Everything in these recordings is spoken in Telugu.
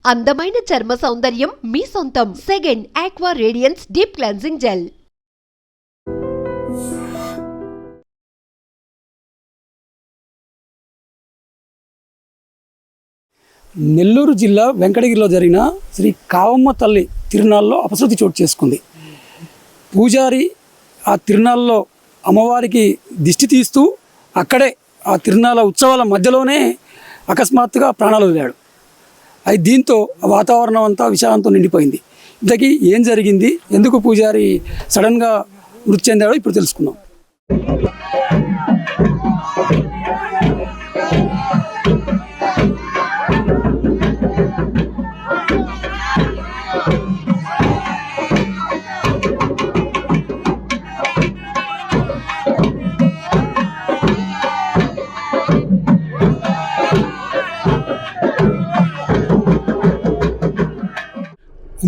అందమైన చర్మ సౌందర్యం మీ సొంతం. Second aqua radiance deep cleansing gel. Nellore జిల్లా వెంకటగిరిలో జరిగిన శ్రీ కావమ్మ తల్లి తిరునాళ్ళలో అపశృతి చోటు చేసుకుంది. పూజారి ఆ తిరునాళ్ళలో అమ్మవారికి దిష్టి తీస్తూ అక్కడే ఆ తిరునాళ్ళ ఉత్సవాల మధ్యలోనే అకస్మాత్తుగా ప్రాణాలు వదిలాడు. అది దీంతో వాతావరణం అంతా విషాదంతో నిండిపోయింది. ఇంతకీ ఏం జరిగింది, ఎందుకు పూజారి సడన్గా మృతి చెందాడో ఇప్పుడు తెలుసుకుందాం.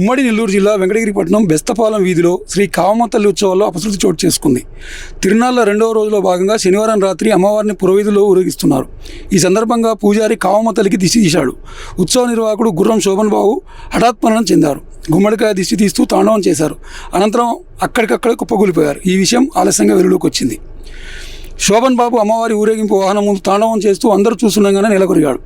ఉమ్మడి నెల్లూరు జిల్లా వెంకటగిరి పట్టణం బెస్తపాలెం వీధిలో శ్రీ కావమ్మ తల్లి ఉత్సవాల్లో అపశృతి చోటు చేసుకుంది. తిరునాళ్ళ రెండవ రోజులో భాగంగా శనివారం రాత్రి అమ్మవారిని పురోహితులు ఊరేగిస్తున్నారు. ఈ సందర్భంగా పూజారి కావమ్మ తల్లికి దిష్టి తీశాడు. ఉత్సవ నిర్వాహకుడు గుర్రం శోభన్ బాబు హఠాత్మరణం చెందారు. గుమ్మడికాయ దిష్టి తీస్తూ తాండవం చేశారు. అనంతరం అక్కడికక్కడే కుప్పకూలిపోయారు. ఈ విషయం ఆలస్యంగా వెలుగులోకి వచ్చింది. శోభన్ బాబు అమ్మవారి ఊరేగింపు వాహనం ముందు తాండవం చేస్తూ అందరూ చూస్తుండగానే నెలకొరిగాడు.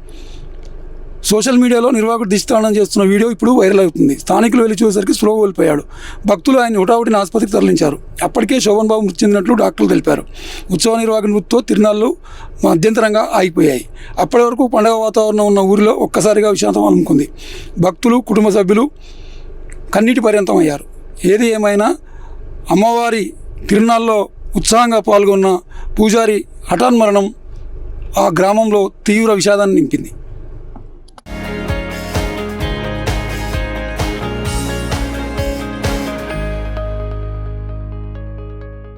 సోషల్ మీడియాలో నిర్వాహకుడు దిష్టితాండం చేస్తున్న వీడియో ఇప్పుడు వైరల్ అవుతుంది. స్థానికులు వెళ్ళి చూసేసరికి స్లో కోల్పోయాడు. భక్తులు ఆయన హుటాహుటిని ఆసుపత్రికి తరలించారు. అప్పటికే శోభన్ బాబు మృతి చెందినట్లు డాక్టర్లు తెలిపారు. ఉత్సవ నిర్వాహకుని మృతితో తిరునాళ్ళు మధ్యంతరంగా ఆగిపోయాయి. అప్పటి వరకు పండుగ వాతావరణం ఉన్న ఊరిలో ఒక్కసారిగా విషాదం అలుముకుంది. భక్తులు, కుటుంబ సభ్యులు కన్నీటి పర్యంతం అయ్యారు. ఏది ఏమైనా అమ్మవారి తిరునాళ్ళలో ఉత్సాహంగా పాల్గొన్న పూజారి హఠాన్మరణం ఆ గ్రామంలో తీవ్ర విషాదాన్ని నింపింది.